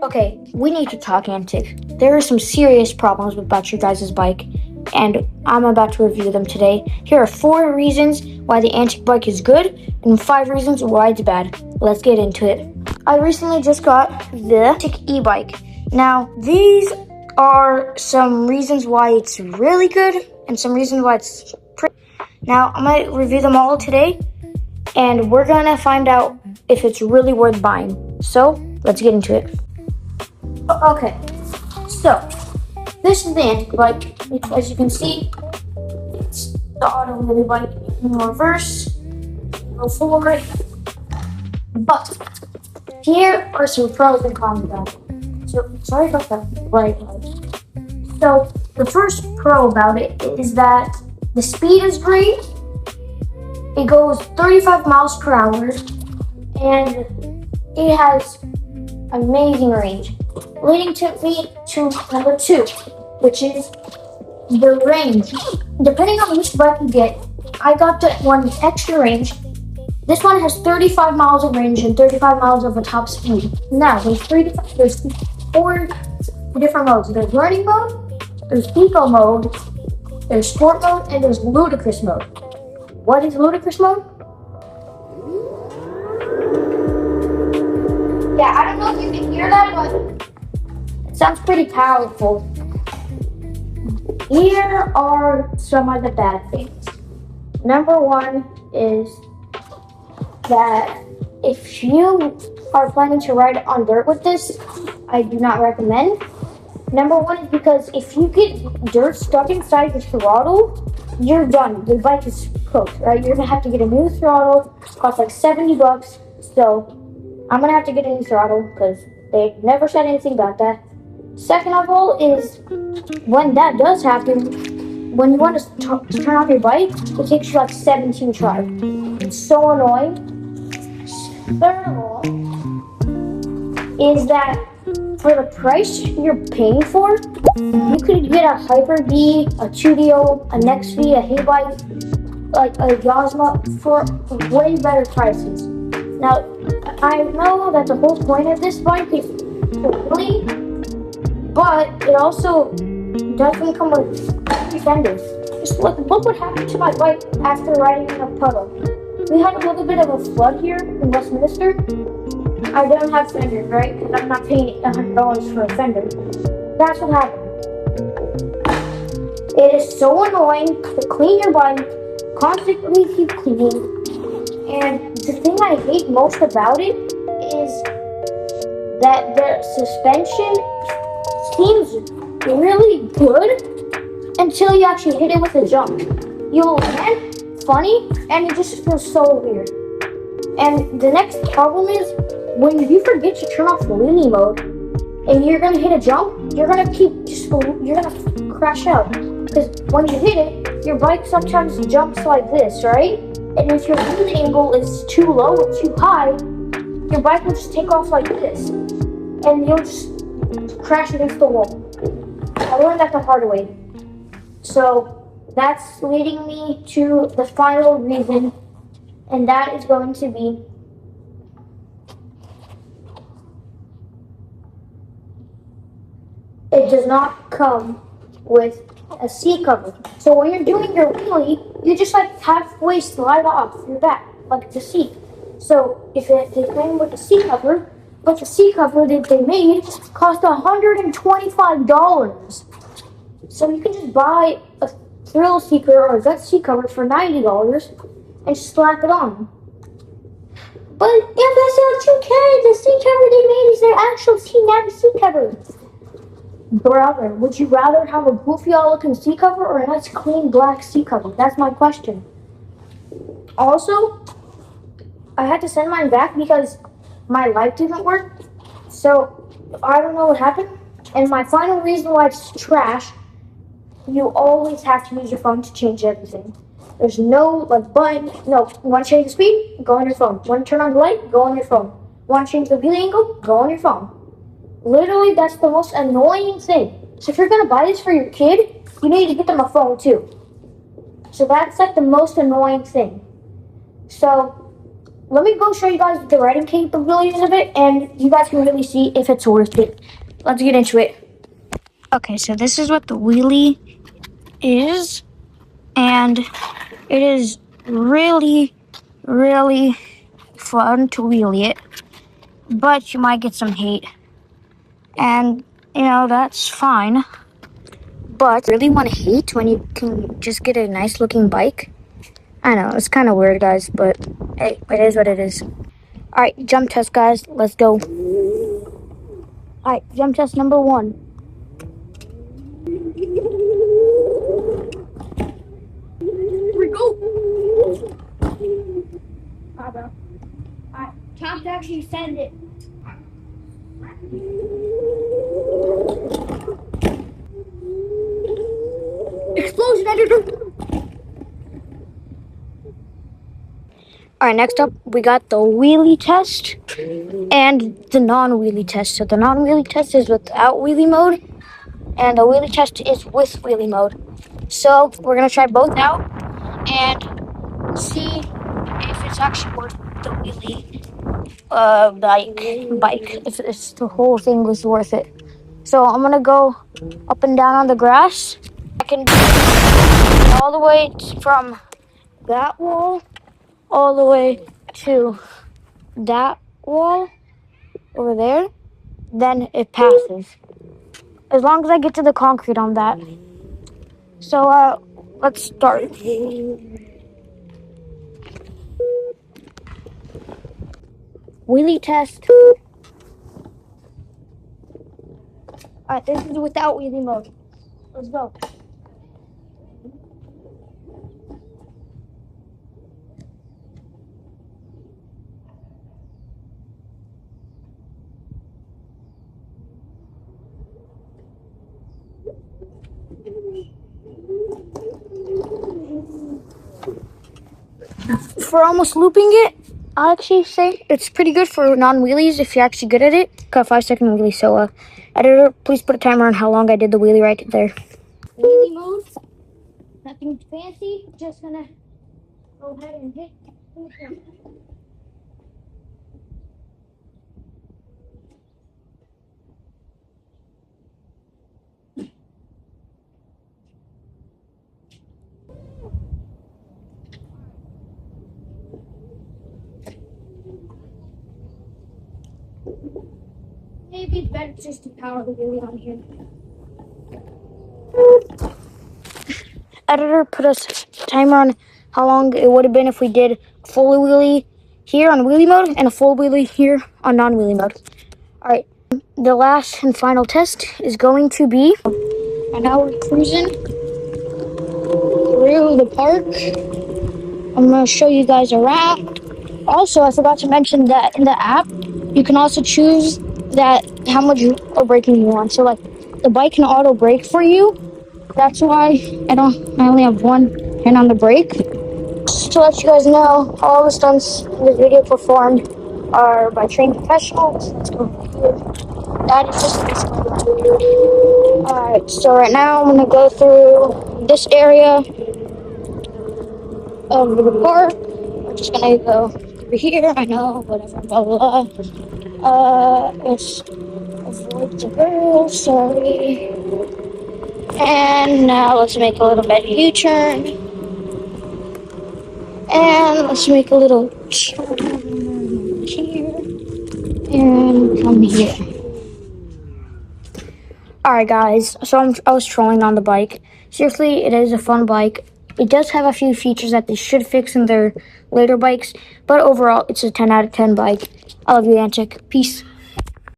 Okay, we need to talk, Antic. There are some serious problems about your guys' bike, and I'm about to review them today. Here are 4 reasons why the Antic bike is good, and 5 reasons why it's bad. Let's get into it. I recently just got the Antic e-bike. Now, these are some reasons why it's really good, and some reasons why it's pretty. Now, I'm going to review them all today, and we're going to find out if it's really worth buying. So, let's get into it. Okay, so this is the Antic bike. As you can see, it's the auto wheelie bike. You can reverse, go forward. But here are some pros and cons about it. So sorry about that bright light. So the first pro about it is that the speed is great. It goes 35 miles per hour, and it has amazing range. Leading me to number 2, which is the range. Depending on which bike you get, I got the one extra range. This one has 35 miles of range and 35 miles of a top speed. Now, there's 4 different modes. There's learning mode, there's eco mode, there's sport mode, and there's ludicrous mode. What is ludicrous mode? Yeah, I don't know if you can hear that, but it sounds pretty powerful. Here are some of the bad things. Number 1 is that if you are planning to ride on dirt with this, I do not recommend. Number 1 is because if you get dirt stuck inside your throttle, you're done. The bike is cooked, right? You're gonna have to get a new throttle. It costs like $70. So I'm gonna have to get a new throttle because they never said anything about that. Second of all is when that does happen, when you want to turn on your bike, it takes you like 17 tries. It's so annoying. Third of all is that for the price you're paying for, you could get a Hyper-B, a 2DO, a Next-V, a Haybike, like a Yasma for way better prices. Now, I know that the whole point of this bike is for really, but it also doesn't come with fenders. Just look what happened to my bike after riding in a puddle. We had a little bit of a flood here in Westminster. I don't have fenders, right? Because I'm not paying $100 for a fender. That's what happened. It is so annoying to clean your bike, constantly keep cleaning. And the thing I hate most about it is that the suspension seems really good until you actually hit it with a jump. You'll land funny, and it just feels so weird. And the next problem is when you forget to turn off the wheelie mode, and you're gonna hit a jump, you're gonna crash out. Because when you hit it, your bike sometimes jumps like this, right? And if your wheel angle is too low or too high, your bike will just take off like this, and you'll just crash against the wall. I learned that the hard way. So that's leading me to the final reason, and that is going to be it does not come with a seat cover. So when you're doing your wheelie, you just like halfway slide off your back, like the seat. So if they came with a seat cover, but the seat cover that they made cost $125. So you can just buy a thrill seeker or a gut seat cover for $90 and slap it on. But if that's not okay, the seat cover they made is their actual seat, not a seat cover. Brother, would you rather have a goofy all-looking seat cover or a nice clean black seat cover? That's my question. Also, I had to send mine back because my light didn't work. So I don't know what happened. And my final reason why it's trash, you always have to use your phone to change everything. There's no button. No, you want to change the speed? Go on your phone. Want to turn on the light? Go on your phone. Want to change the wheel angle? Go on your phone. Literally, that's the most annoying thing. So if you're going to buy this for your kid, you need to get them a phone too. So that's like the most annoying thing. So let me go show you guys the riding capabilities of it, and you guys can really see if it's worth it. Let's get into it. Okay, so this is what the wheelie is, and it is really, really fun to wheelie it, but you might get some hate, and that's fine. But really want to hate when you can just get a nice looking bike? I know, it's kind of weird, guys, but hey, it is what it is. Alright, jump test, guys. Let's go. Alright, jump test number 1. Here we go. Alright, bro. Alright, time to actually send it. Explosion editor. Alright, next up, we got the wheelie test and the non-wheelie test. So the non-wheelie test is without wheelie mode, and the wheelie test is with wheelie mode. So we're gonna try both out and see if it's actually worth the wheelie bike, if the whole thing was worth it. So I'm gonna go up and down on the grass. I can do it all the way from that wall all the way to that wall over there. Then it passes, as long as I get to the concrete on that. So let's start. Wheelie test. Alright, this is without wheelie mode. Let's go. For almost looping it, I actually say it's pretty good for non-wheelies if you're actually good at it. Got a 5-second wheelie, so editor, please put a timer on how long I did the wheelie right there. Wheelie mode, nothing fancy, just gonna go ahead and hit. Maybe it's better just to power the wheelie on here. Editor, put a timer on how long it would have been if we did full wheelie here on wheelie mode and a full wheelie here on non-wheelie mode. Alright, the last and final test is going to be, and now we're cruising through the park. I'm going to show you guys around. Also, I forgot to mention that in the app, you can also choose that how much auto braking you want. So like the bike can auto brake for you. That's why I only have one hand on the brake. Just to let you guys know, all the stunts in this video performed are by trained professionals. Let's go here. That is just this. Alright, so right now I'm gonna go through this area of the park. We're just gonna go through here. I know, whatever, blah blah blah. Let's avoid the girl, sorry. And now let's make a little bit U-turn. And let's make a little turn here. And come here. Alright guys, so I was trolling on the bike. Seriously, it is a fun bike. It does have a few features that they should fix in their later bikes. But overall, it's a 10 out of 10 bike. I love you, Antic. Peace.